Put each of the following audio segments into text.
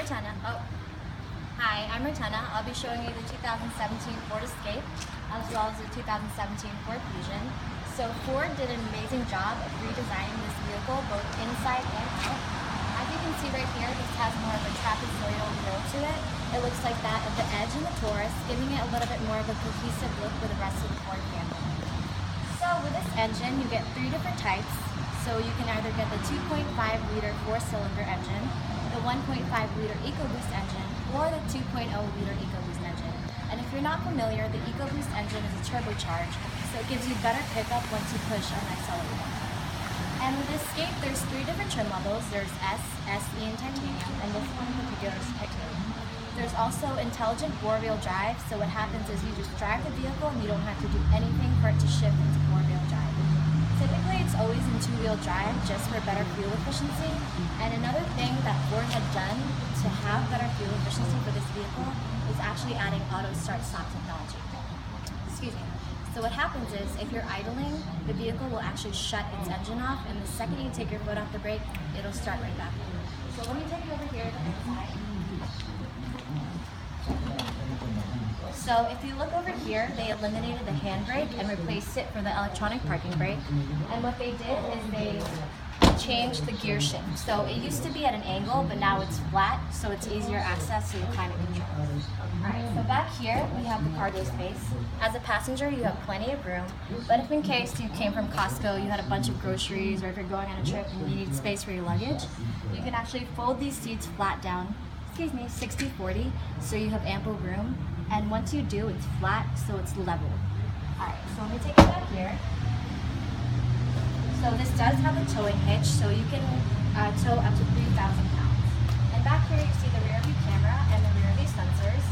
Myrtena. Hi, I'm Myrtena. I'll be showing you the 2017 Ford Escape as well as the 2017 Ford Fusion. So Ford did an amazing job of redesigning this vehicle both inside and out. As you can see right here, this has more of a trapezoidal grille to it. It looks like that of the Edge and the Taurus, giving it a little bit more of a cohesive look with the rest of the Ford family. So with this engine, you get three different types. So you can either get the 2.5-liter four-cylinder engine, the 1.5-liter EcoBoost engine, or the 2.0-liter EcoBoost engine. And if you're not familiar, the EcoBoost engine is a turbocharged, so it gives you better pickup once you push on the accelerator. And with this Escape, there's three different trim levels. There's S, SE, and Titanium, and this one in particular is Titanium. There's also intelligent four-wheel drive, so what happens is you just drive the vehicle and you don't have to do anything for it to shift into four-wheel drive. Typically, it's always in two-wheel drive just for better fuel efficiency. And another thing that Ford had done to have better fuel efficiency for this vehicle is actually adding auto start-stop technology. Excuse me. So what happens is, if you're idling, the vehicle will actually shut its engine off, and the second you take your foot off the brake, it'll start right back up. So let me take it over here to the inside. So if you look over here, they eliminated the handbrake and replaced it for the electronic parking brake. And what they did is they changed the gear shift. So it used to be at an angle, but now it's flat, so it's easier access to the climate control. Alright, so back here we have the cargo space. As a passenger, you have plenty of room, but if in case you came from Costco, you had a bunch of groceries, or if you're going on a trip and you need space for your luggage, you can actually fold these seats flat down, 60-40, so you have ample room. And once you do, it's flat, so it's level. Alright, so let me take it back here. So this does have a towing hitch, so you can tow up to 3,000 pounds. And back here you see the rear view camera and the rear view sensors.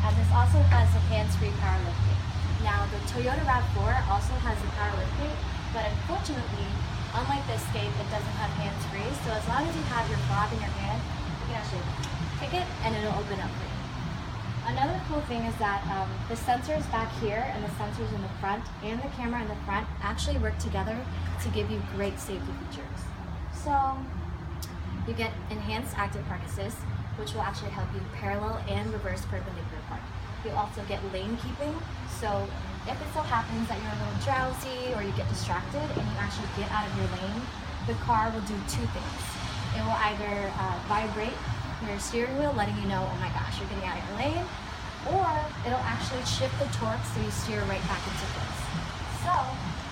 And this also has a hands-free power liftgate. Now the Toyota RAV4 also has a power liftgate, but unfortunately, unlike the Escape, it doesn't have hands-free. So as long as you have your fob in your hand, you can actually kick it and it'll open up for you. Another cool thing is that the sensors back here and the sensors in the front and the camera in the front actually work together to give you great safety features. So you get enhanced active park assist, which will actually help you parallel and reverse perpendicular park. You'll also get lane keeping, so if it so happens that you're a little drowsy or you get distracted and you actually get out of your lane, the car will do two things. It will either vibrate your steering wheel, letting you know, oh my gosh, you're getting out of your lane, or it'll actually shift the torque so you steer right back into place. So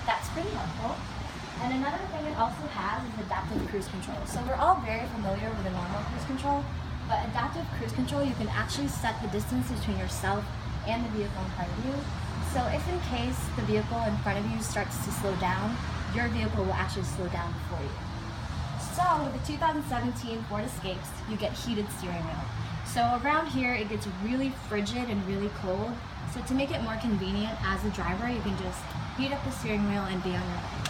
that's pretty helpful. And another thing it also has is adaptive cruise control. So we're all very familiar with the normal cruise control, but adaptive cruise control, you can actually set the distance between yourself and the vehicle in front of you. So if in case the vehicle in front of you starts to slow down, your vehicle will actually slow down before you. So with the 2017 Ford Escapes, you get heated steering wheel. So around here, it gets really frigid and really cold. So to make it more convenient as a driver, you can just heat up the steering wheel and be on your way.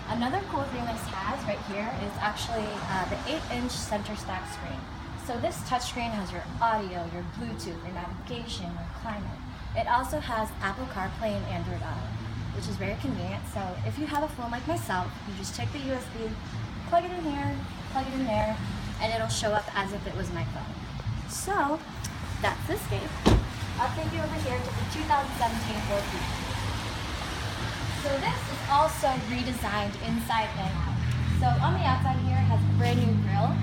Another cool thing this has right here is actually the 8-inch center stack screen. So this touchscreen has your audio, your Bluetooth, your navigation, your climate. It also has Apple CarPlay and Android Auto, which is very convenient. So if you have a phone like myself, you just take the USB, plug it in here, plug it in there, and it'll show up as if it was my phone. So that's the Escape. I'll take you over here to the 2017 Ford Fusion. So this is also redesigned inside and out. So on the outside here, it has a brand new grille,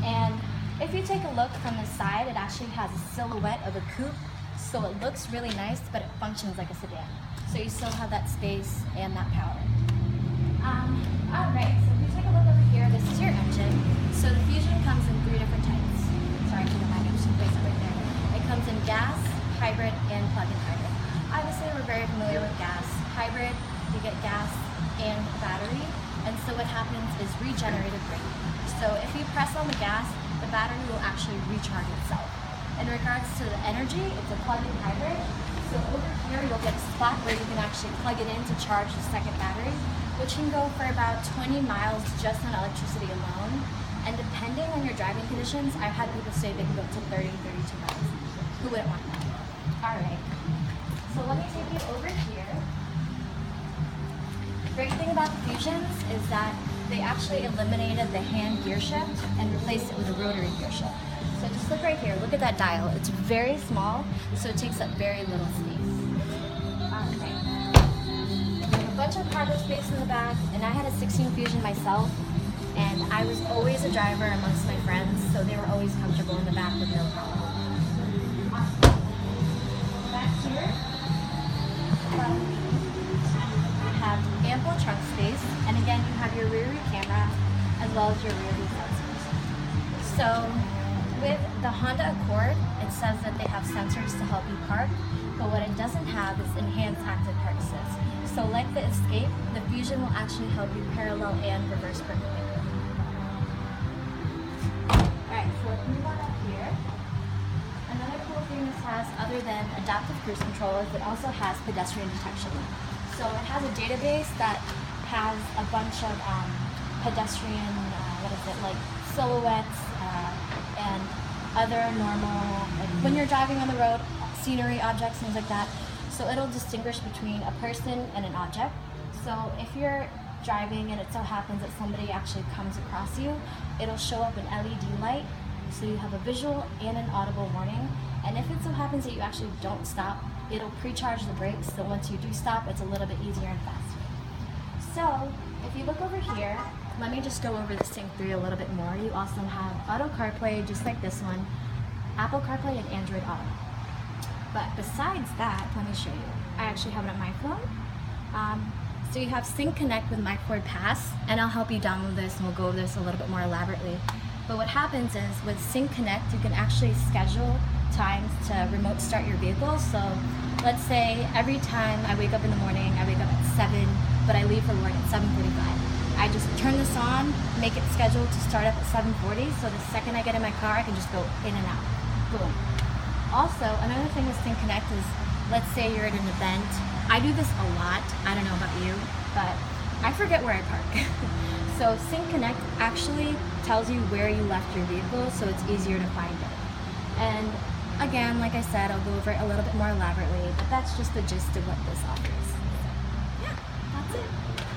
and if you take a look from the side, it actually has a silhouette of a coupe, so it looks really nice, but it functions like a sedan. So you still have that space and that power. Alright, so if you take a look over here, this is your engine. So the Fusion comes in three different types. Sorry for the mic, I'm just going to place it right there. It comes in gas, hybrid, and plug-in hybrid. Obviously, we're very familiar with gas. Hybrid, you get gas and battery, and so what happens is regenerative braking. So if you press on the gas, the battery will actually recharge itself. In regards to the energy, it's a plug-in hybrid. So over here, you'll get a spot where you can actually plug it in to charge the second battery, which can go for about 20 miles just on electricity alone. And depending on your driving conditions, I've had people say they can go to 30, 32 miles. Who wouldn't want that? Alright, so let me take you over here. The great thing about the Fusions is that they actually eliminated the hand gear shift and replaced it with a rotary gear shift. So here, look at that dial. It's very small, so it takes up very little space. Okay. A bunch of cargo space in the back, and I had a 16 Fusion myself, and I was always a driver amongst my friends, so they were always comfortable in the back with no problem. Back here, you have ample trunk space, and again, you have your rear view camera as well as your rear view sensors. So with the Honda Accord, it says that they have sensors to help you park, but what it doesn't have is enhanced active park assist. So like the Escape, the Fusion will actually help you parallel and reverse perpendicular. Alright, so let's move on up here. Another cool thing this has, other than adaptive cruise control, is it also has pedestrian detection. So it has a database that has a bunch of pedestrian, like silhouettes and other normal, like when you're driving on the road, scenery, objects, things like that. So it'll distinguish between a person and an object. So if you're driving and it so happens that somebody actually comes across you, it'll show up an LED light, so you have a visual and an audible warning. And if it so happens that you actually don't stop, it'll pre-charge the brakes, so once you do stop, it's a little bit easier and faster. So if you look over here, let me just go over the Sync 3 a little bit more. You also have Auto CarPlay, just like this one, Apple CarPlay, and Android Auto. But besides that, let me show you. I actually have it on my phone. So you have Sync Connect with My Ford Pass, and I'll help you download this and we'll go over this a little bit more elaborately. But what happens is with Sync Connect, you can actually schedule times to remote start your vehicle. So let's say every time I wake up in the morning, I wake up at 7, but I leave for work at 7:45. I just turn this on, make it scheduled to start up at 7:40, so the second I get in my car, I can just go in and out. Boom. Also, another thing with Sync Connect is, let's say you're at an event. I do this a lot, I don't know about you, but I forget where I park. So Sync Connect actually tells you where you left your vehicle, so it's easier to find it. And again, like I said, I'll go over it a little bit more elaborately, but that's just the gist of what this offers. So, yeah, that's it.